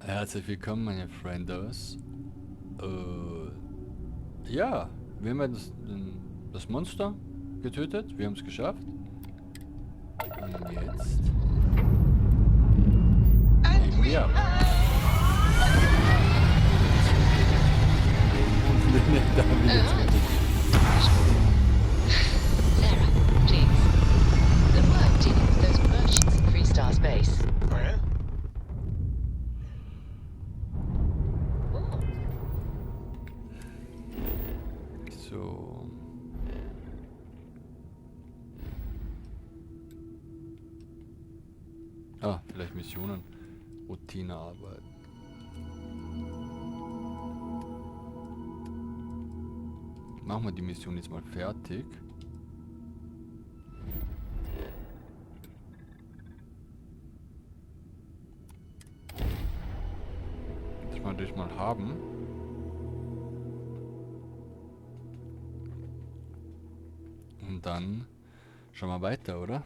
Herzlich willkommen, meine Friendos. Ja, wir haben das Monster getötet. Wir haben es geschafft. Und jetzt nehmen wir ab. Da haben wir jetzt Sarah, James. Good work dealing with those merchants in Freestar's base. Oh, yeah? so. Ah, vielleicht Missionen. Routinearbeit. Machen wir die Mission jetzt mal fertig. Dass wir das mal haben. Und dann schauen wir weiter, oder?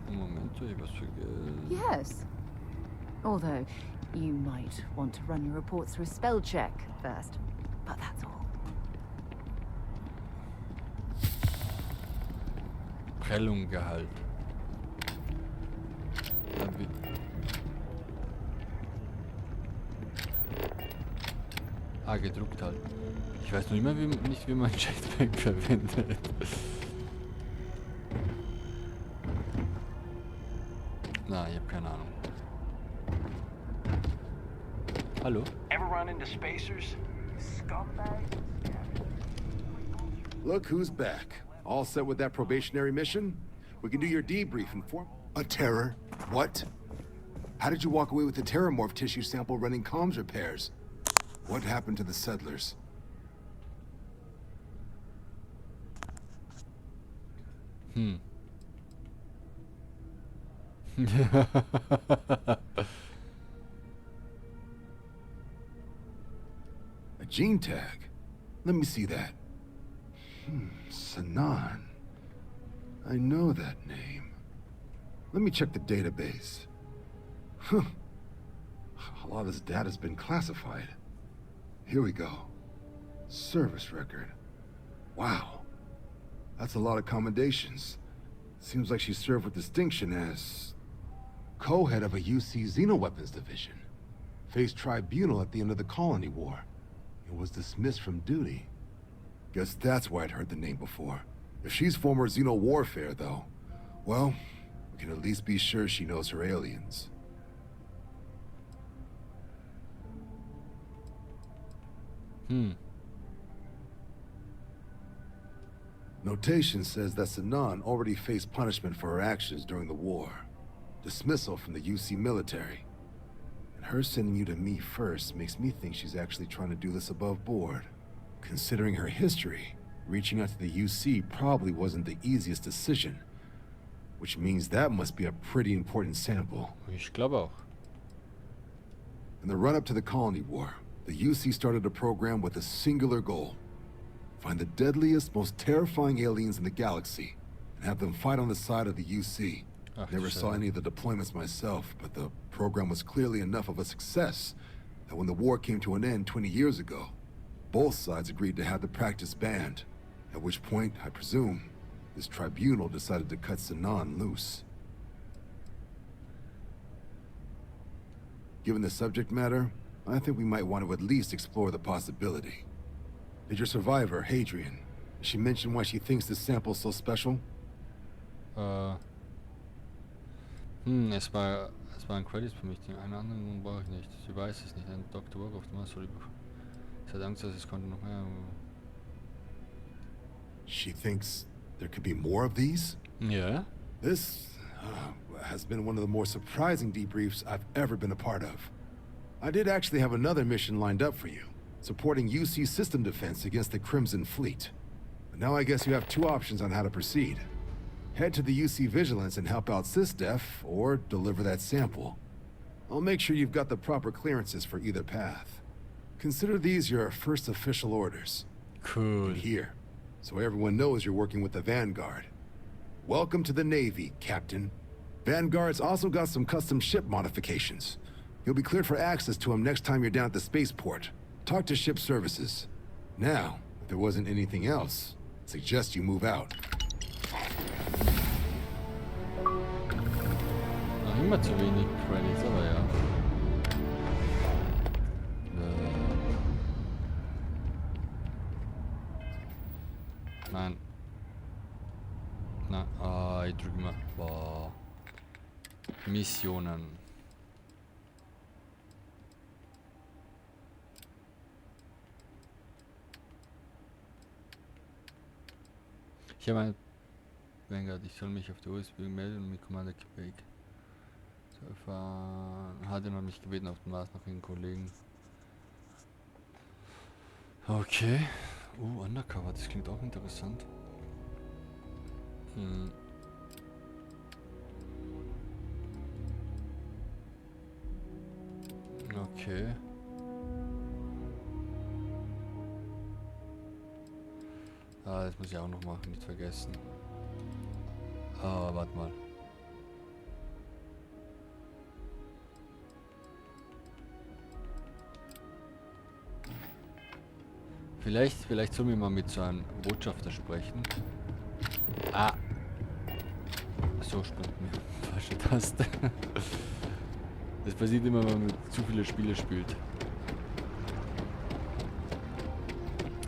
Moment, ich hab was vergessen. Yes. Although, you might want to run your reports through a spell check first. But that's all. Prellunggehalt. Gedruckt halt. Ich weiß noch immer nicht, wie man Jetpack verwendet. Na, ich habe keine Ahnung. Hallo? Ever run into spacers? Scumbags? Look who's back. All set with that probationary mission? We can do your debrief and form... A terror? What? How did you walk away with the terramorph tissue sample running comms repairs? What happened to the settlers? A gene tag? Let me see that. Sanan. I know that name. Let me check the database. Huh. A lot of this data's been classified. Here we go. Service record. Wow. That's a lot of commendations. Seems like she served with distinction as co-head of a UC Xenoweapons division. Faced tribunal at the end of the Colony War. And was dismissed from duty. Guess that's why I'd heard the name before. If she's former Xeno warfare, though, well, we can at least be sure she knows her aliens. Notation says that Sanan already faced punishment for her actions during the war. Dismissal from the UC military. And her sending you to me first makes me think she's actually trying to do this above board. Considering her history, reaching out to the UC probably wasn't the easiest decision. Which means that must be a pretty important sample. Ich glaube auch. In the run-up to the Colony War, the UC started a program with a singular goal. Find the deadliest, most terrifying aliens in the galaxy, and have them fight on the side of the UC. Never saw any of the deployments myself, but the program was clearly enough of a success that when the war came to an end 20 years ago, both sides agreed to have the practice banned, at which point, I presume, this tribunal decided to cut Sanan loose. Given the subject matter, I think we might want to at least explore the possibility. Did your survivor, Hadrian, she mention why she thinks this sample's so special? Es waren Credits für mich. Eine andere brauche ich nicht. Sie weiß es nicht. Ein Dr. Work auf dem Masterbuch. Sie hat Angst, dass es konnte noch mehr. She thinks there could be more of these? Ja. This has been one of the more surprising debriefs I've ever been a part of. I did actually have another mission lined up for you, supporting UC system defense against the Crimson Fleet. But now I guess you have two options on how to proceed. Head to the UC Vigilance and help out SysDef, or deliver that sample. I'll make sure you've got the proper clearances for either path. Consider these your first official orders. Cool. And here, so everyone knows you're working with the Vanguard. Welcome to the Navy, Captain. Vanguard's also got some custom ship modifications. You'll be cleared for access to them next time you're down at the spaceport. Talk to ship services. Now, if there wasn't anything else, I'd suggest you move out. Noch immer zu wenig Credits, aber ja. Nein. Na, ich drücke mal. Boah. Missionen. Ich habe ein Vanguard, ich soll mich auf der USB melden und mit Commander Quebec. Hat er mich gebeten, auf den Mars nach den Kollegen. Okay. Undercover, das klingt auch interessant. Okay. Das muss ich auch noch machen, nicht vergessen. Warte mal. Vielleicht sollen wir mal mit so einem Botschafter sprechen. So springt mir. Falsche Taste. Das passiert immer, wenn man zu viele Spiele spielt.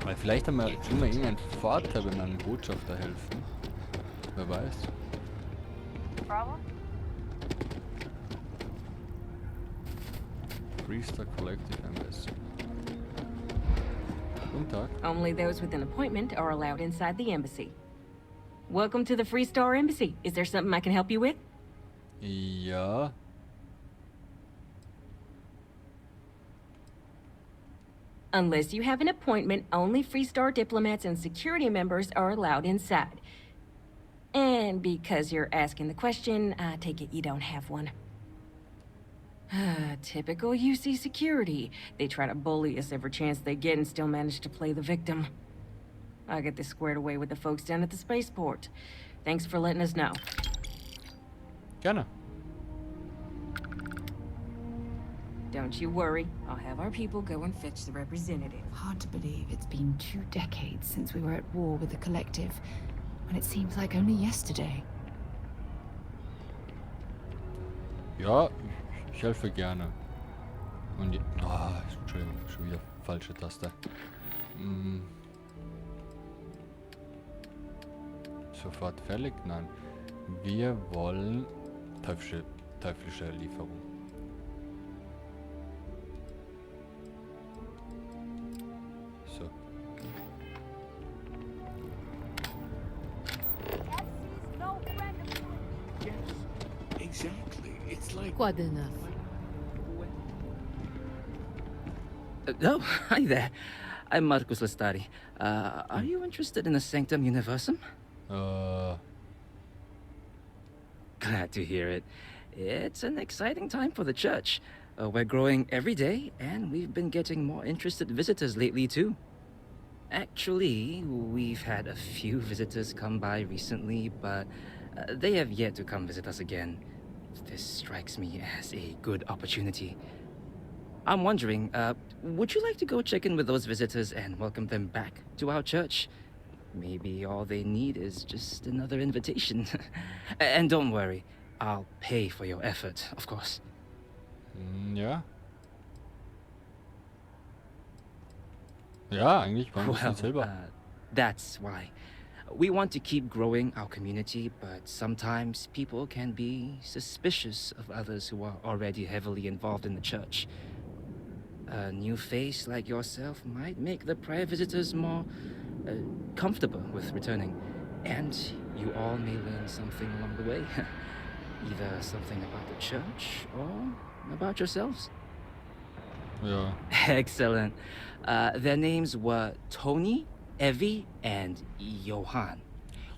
Weil vielleicht haben wir immer irgendeinen Vorteil, wenn wir einem Botschafter helfen. Wer weiß. Problem? Priester Collective Embassy. Guten Tag. Only those with an appointment are allowed inside the embassy. Welcome to the Free Star Embassy. Is there something I can help you with? Ja. Unless you have an appointment, only Free Star diplomats and security members are allowed inside. And because you're asking the question, I take it you don't have one. Typical UC security. They try to bully us every chance they get and still manage to play the victim. I'll get this squared away with the folks down at the spaceport. Thanks for letting us know. Gerne. Don't you worry. I'll have our people go and fetch the representative. Hard to believe it's been 2 decades since we were at war with the Collective, when it seems like only yesterday. Ja, ich helfe gerne. Und Entschuldigung, schon wieder falsche Taste. Sofort fällig? Nein. Wir wollen teuflische Lieferung. So. Yes, exactly. It's like Quoi de neuf? Oh, hi there. I'm Marcus Lestari. Are you interested in the Sanctum Universum? Glad to hear it. It's an exciting time for the church. We're growing every day, and we've been getting more interested visitors lately, too. Actually, we've had a few visitors come by recently, but they have yet to come visit us again. This strikes me as a good opportunity. I'm wondering, would you like to go check in with those visitors and welcome them back to our church? Maybe all they need is just another invitation. And don't worry, I'll pay for your effort, of course. Ja. Ja, eigentlich wollen wir es nicht selber. That's why. We want to keep growing our community, but sometimes people can be suspicious of others who are already heavily involved in the church. A new face like yourself might make the prior visitors more comfortable with returning. And you all may learn something along the way. Either something about the church or about yourselves. Ja. Excellent. Their names were Tony, Evie, and Johan.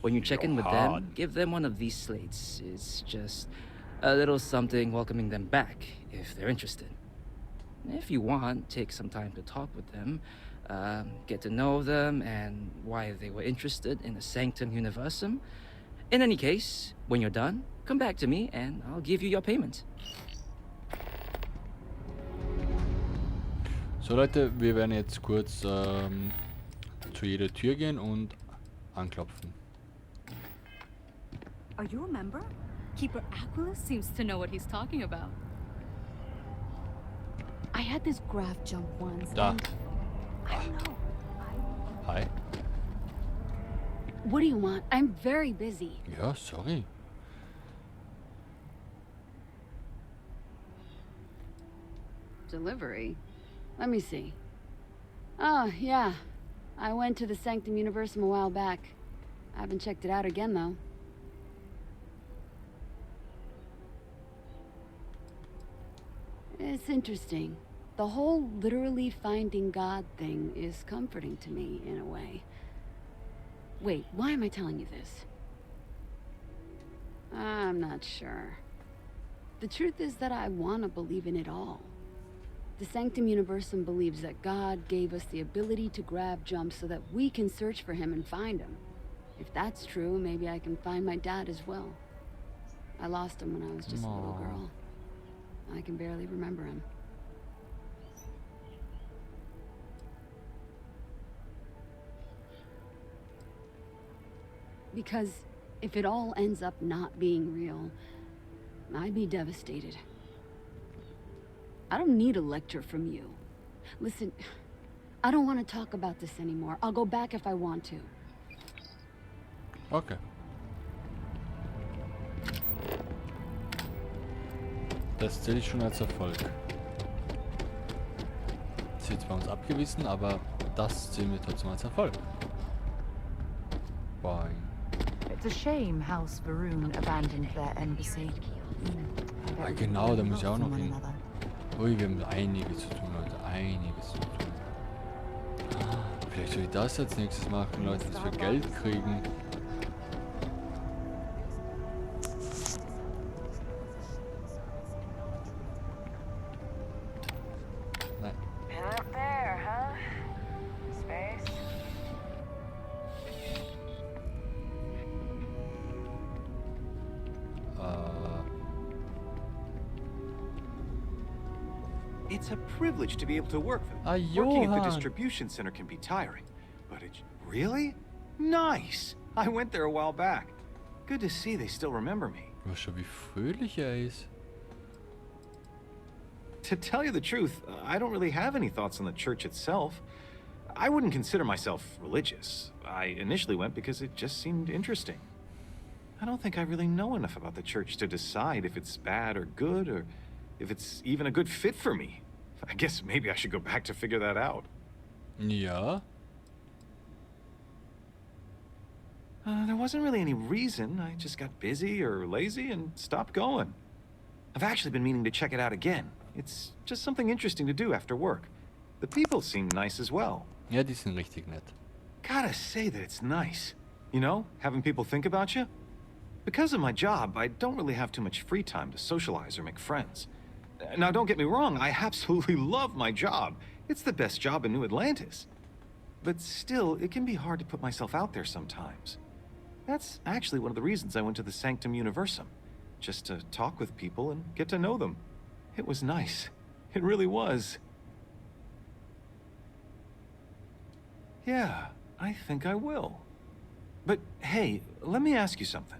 When you check in with them, give them one of these slates. It's just a little something welcoming them back if they're interested. If you want, take some time to talk with them, get to know them and why they were interested in the Sanctum Universum, In any case, when you're done, come back to me and I'll give you your payment. So Leute, wir werden jetzt kurz zu jeder Tür gehen und anklopfen. Are you a member? Keeper Aquilus seems to know what he's talking about. I had this graph jump once. Da. And I don't know. Hi. What do you want? I'm very busy. Ja, sorry. Delivery? Let me see. Oh, yeah. I went to the Sanctum Universum a while back. I haven't checked it out again, though. It's interesting. The whole literally finding God thing is comforting to me, in a way. Wait, why am I telling you this? I'm not sure. The truth is that I want to believe in it all. The Sanctum Universum believes that God gave us the ability to grab jumps so that we can search for him and find him. If that's true, maybe I can find my dad as well. I lost him when I was just a little girl. I can barely remember him. Because if it all ends up not being real, I'd be devastated. I don't need a lecture from you. Listen, I don't want to talk about this anymore. I'll go back if I want to. Okay. Das zähle ich schon als Erfolg. Das wird zwar uns abgewiesen, aber das zählen wir trotzdem als Erfolg. Boing. It's a shame House Varun abandoned their embassy. Ah, genau, da muss ich auch noch hin. Ui, wir haben einiges zu tun, Leute. Einiges zu tun. Vielleicht soll ich das als nächstes machen, Leute, dass wir Geld kriegen. Nein. Up there, huh? Space? It's a privilege to be able to work there. Ah, Working at the Johann. distribution center can be tiring, but it's really nice. I went there a while back. Good to see they still remember me. Oh, schau, wie fröhlich ist. To tell you the truth, I don't really have any thoughts on the church itself. I wouldn't consider myself religious. I initially went because it just seemed interesting. I don't think I really know enough about the church to decide if it's bad or good, or if it's even a good fit for me. I guess maybe I should go back to figure that out. Ja. There wasn't really any reason. I just got busy or lazy and stopped going. I've actually been meaning to check it out again. It's just something interesting to do after work. The people seem nice as well. Ja, die sind richtig nett. Gotta say that it's nice. You know, having people think about you. Because of my job, I don't really have too much free time to socialize or make friends. Now, don't get me wrong, I absolutely love my job. It's the best job in New Atlantis. But still, it can be hard to put myself out there sometimes. That's actually one of the reasons I went to the Sanctum Universum. Just to talk with people and get to know them. It was nice. It really was. Yeah, I think I will. But hey, let me ask you something.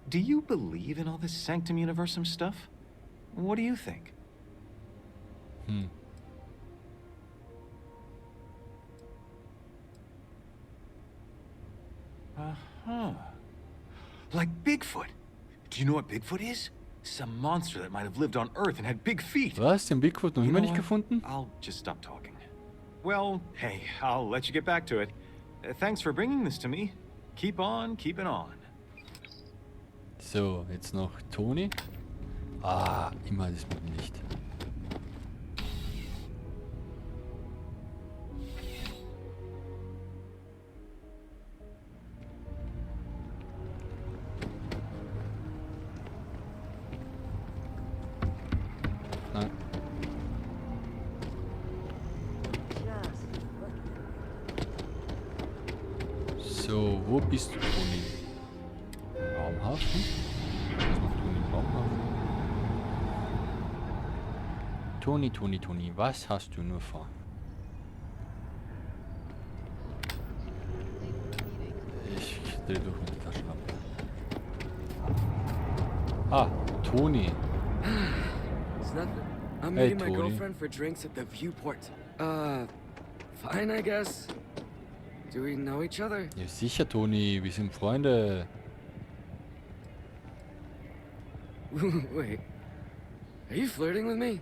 Do you believe in all this Sanctum Universum stuff? What do you think? Uh-huh. Like Bigfoot. Do you know what Bigfoot is? Some monster that might have lived on Earth and had big feet. Was? Den Bigfoot noch You immer know nicht what? gefunden? I'll just stop talking. Well, hey, I'll let you get back to it. Thanks for bringing this to me. Keep on keeping on. So, jetzt noch Toni. Ah, immer das mit dem Licht. Nein. So, wo bist du, Toni? Baumhafen? Was macht Toni im Baumhafen? Toni, was hast du nur vor? Ich dreh durch mit der Taschenlampe. Ah, Toni. It's nothing. I'm Hey, meeting my Tony. girlfriend for drinks at the viewport. Fine, I guess. Do we know each other? Ja sicher, Toni, wir sind Freunde. Wait. Are you flirting with me?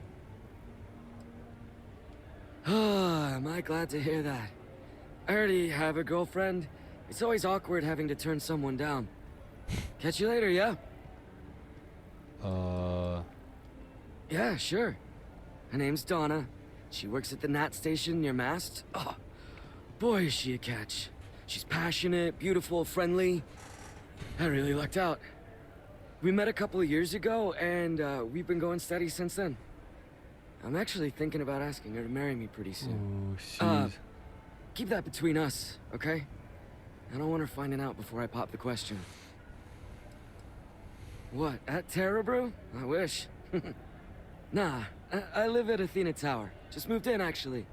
Am I glad to hear that. I already have a girlfriend. It's always awkward having to turn someone down. Catch you later, yeah? Yeah, sure. Her name's Donna. She works at the Nat station near Mast. Oh, boy, is she a catch. She's passionate, beautiful, friendly. I really lucked out. We met a couple of years ago, and we've been going steady since then. I'm actually thinking about asking her to marry me pretty soon. Oh, Keep that between us, okay? I don't want her finding out before I pop the question. What, at Terra Brew? I wish. Nah, I live at Athena Tower. Just moved in, actually.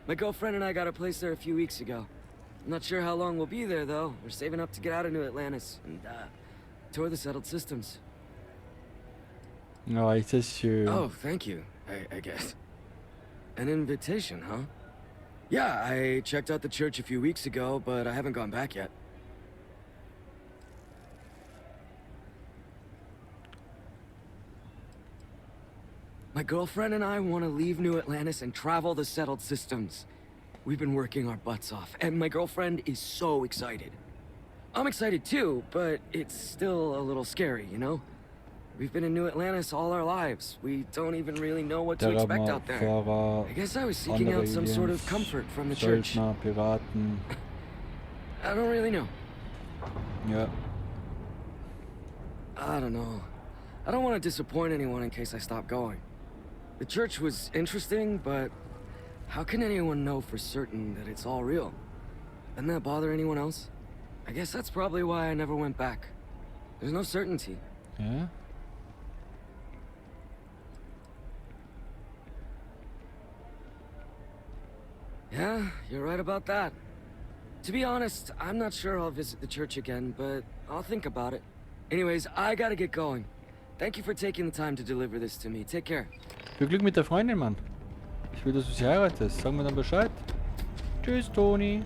My girlfriend and I got a place there a few weeks ago. I'm not sure how long we'll be there, though. We're saving up to get out of New Atlantis and, tour the settled systems. No, it's just Oh, thank you, I guess. An invitation, huh? Yeah, I checked out the church a few weeks ago, but I haven't gone back yet. My girlfriend and I want to leave New Atlantis and travel the settled systems. We've been working our butts off, and my girlfriend is so excited. I'm excited too, but it's still a little scary, you know? We've been in New Atlantis all our lives. We don't even really know what to expect out there. I guess I was seeking out some sort of comfort from the church. Piraten. I don't really know. Ja. I don't know. I don't want to disappoint anyone in case I stop going. The church was interesting, but how can anyone know for certain that it's all real? Doesn't that bother anyone else? I guess that's probably why I never went back. There's no certainty. Ja. Yeah, you're right about that. To be honest, I'm not sure I'll visit the church again, but I'll think about it. Anyways, I gotta get going. Thank you for taking the time to deliver this to me. Take care. Viel Glück mit der Freundin, Mann. Ich will, dass du sie heiratest. Sag mir dann Bescheid. Tschüss, Toni.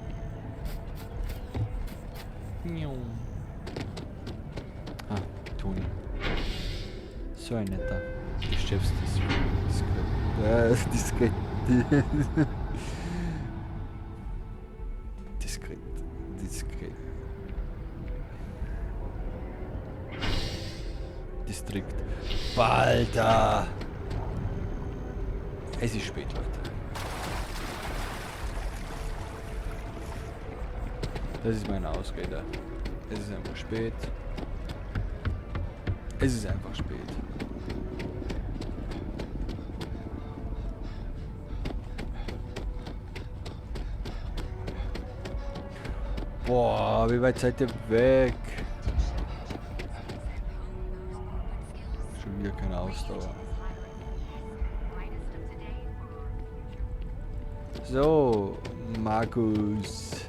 Ah, Toni. So ein netter Diskret. Distrikt. Balter! Es ist spät, Leute. Das ist meine Ausrede. Es ist einfach spät. Es ist einfach spät. Boah, wie weit seid ihr weg? Schon wieder keine Ausdauer. So, Markus.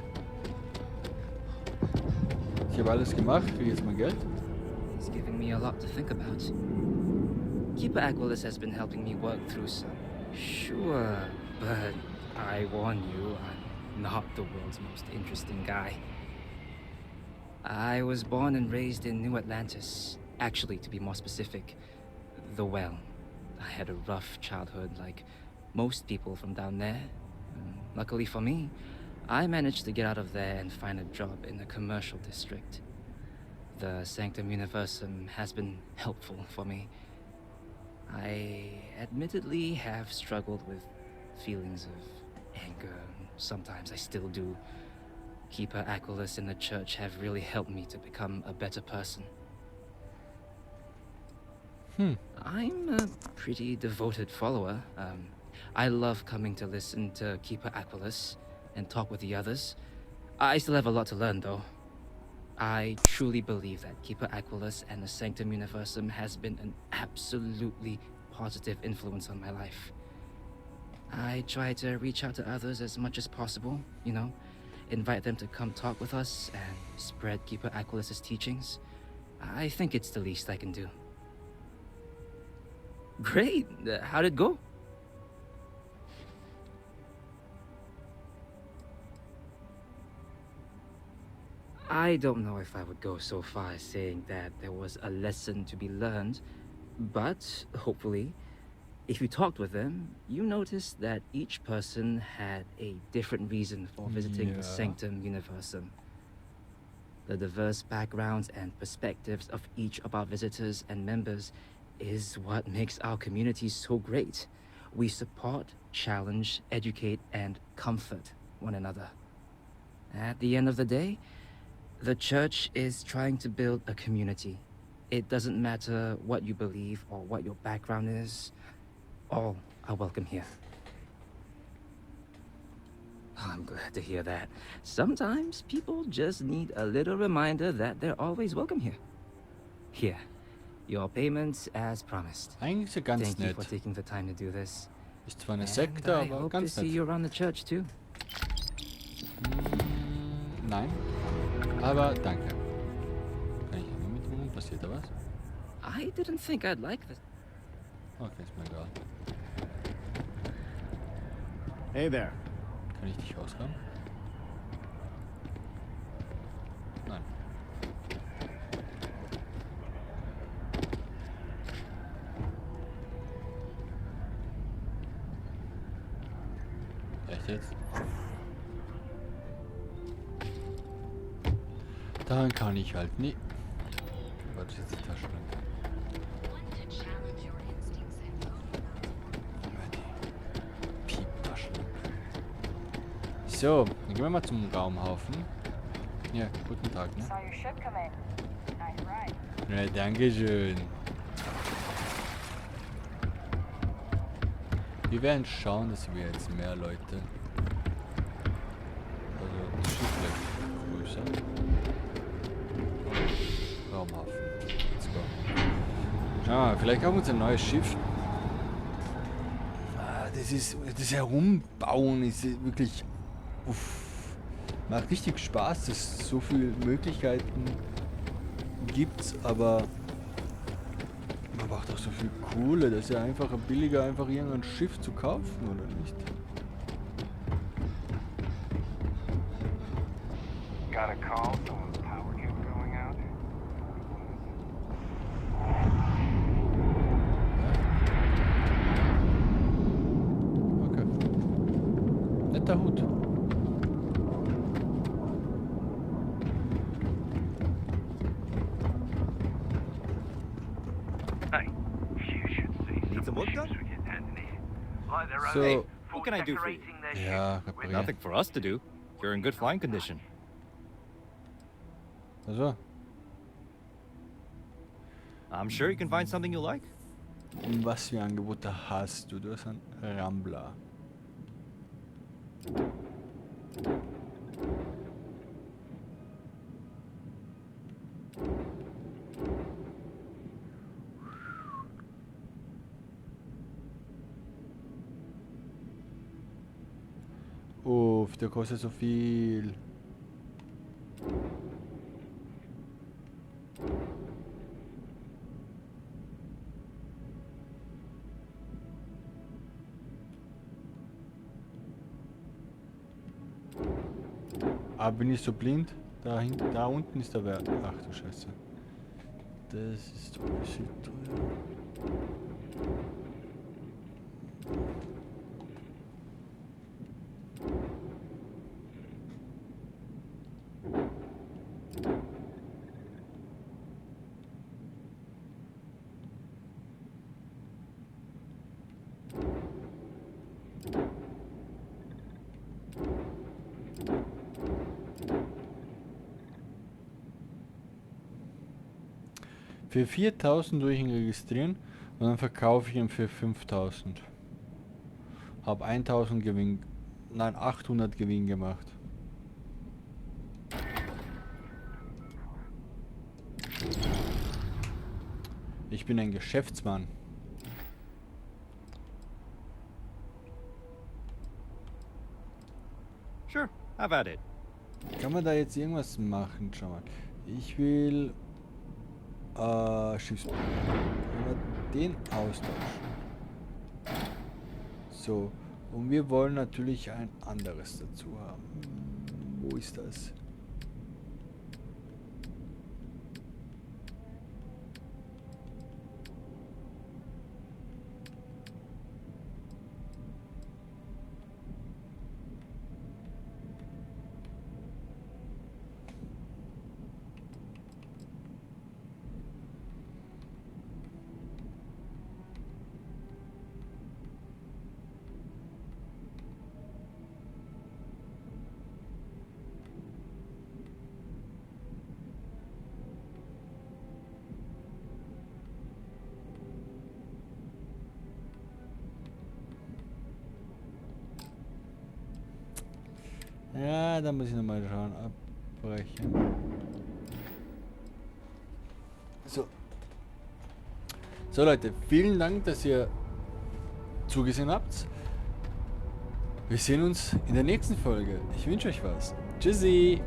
Ich habe alles gemacht, kriege jetzt mein Geld. It's giving me a lot to think about. Keeper Aquilus has been helping me work through some. Sure, but I warn you, I'm not the world's most interesting guy. I was born and raised in New Atlantis. Actually, to be more specific, the Well. I had a rough childhood like most people from down there. Luckily for me, I managed to get out of there and find a job in the commercial district. The Sanctum Universum has been helpful for me. I admittedly have struggled with feelings of anger. Sometimes I still do. Keeper Aquilus and the church have really helped me to become a better person. I'm a pretty devoted follower. I love coming to listen to Keeper Aquilus and talk with the others. I still have a lot to learn, though. I truly believe that Keeper Aquilus and the Sanctum Universum has been an absolutely positive influence on my life. I try to reach out to others as much as possible, you know, invite them to come talk with us and spread Keeper Aquilus's teachings. I think it's the least I can do. Great! How'd it go? I don't know if I would go so far as saying that there was a lesson to be learned, but hopefully, if you talked with them, you noticed that each person had a different reason for visiting the Sanctum Universum. The diverse backgrounds and perspectives of each of our visitors and members is what makes our community so great. We support, challenge, educate, and comfort one another. At the end of the day, the church is trying to build a community. It doesn't matter what you believe or what your background is. All are welcome here. Oh, I'm glad to hear that. Sometimes people just need a little reminder that they're always welcome here. Here, your payments as promised. Eigentlich so ganz Thank you nett. for taking the time to do this. Ist zwar eine And Sekte, I aber hope to ganz see nett. you around the church too. Nein. Aber danke. Kann ich immer mitnehmen? Passiert da was? I didn't think I'd like this. Okay, ist mir egal. Hey there. Kann ich dich ausrahmen? Nein. Echt jetzt? Dann kann ich halt nie. Warte, jetzt die Taschenlampe. So, dann gehen wir mal zum Raumhaufen. Ja, guten Tag, ne? Saw your ship come in. Nice ride. Ja, danke schön. Wir werden schauen, dass wir jetzt mehr Leute... Also, das Schiff vielleicht größer. Raumhafen. Let's go. Schauen wir mal, vielleicht haben wir uns ein neues Schiff. Das Herumbauen ist wirklich... Uff, macht richtig Spaß, dass es so viele Möglichkeiten gibt, aber man macht auch so viel Kohle, das ist ja einfach billiger, einfach irgendein Schiff zu kaufen, oder nicht? Got a call, someone's power cube going out. Okay. Netter Hut. So, What can I do for you? ja, reparieren. Nothing for us to do. You're in good flying condition. Also, I'm sure you can find something you like. was für Angebote hast du? Du hast einen Rambler. Uff, der kostet so viel. Aber bin ich so blind? Da unten ist der Wert. Ach du Scheiße. Das ist doch ein bisschen teuer. Für 4.000 durch ihn registrieren und dann verkaufe ich ihn für 5.000. Hab 1.000 Gewinn, nein 800 Gewinn gemacht. Ich bin ein Geschäftsmann. Sure, have at it. Kann man da jetzt irgendwas machen? Schau mal. Ich will Schiffsbau. Können wir den austauschen? So. Und wir wollen natürlich ein anderes dazu haben. Wo ist das? Ja, da muss ich nochmal schauen. Abbrechen. So. So Leute, vielen Dank, dass ihr zugesehen habt. Wir sehen uns in der nächsten Folge. Ich wünsche euch was. Tschüssi.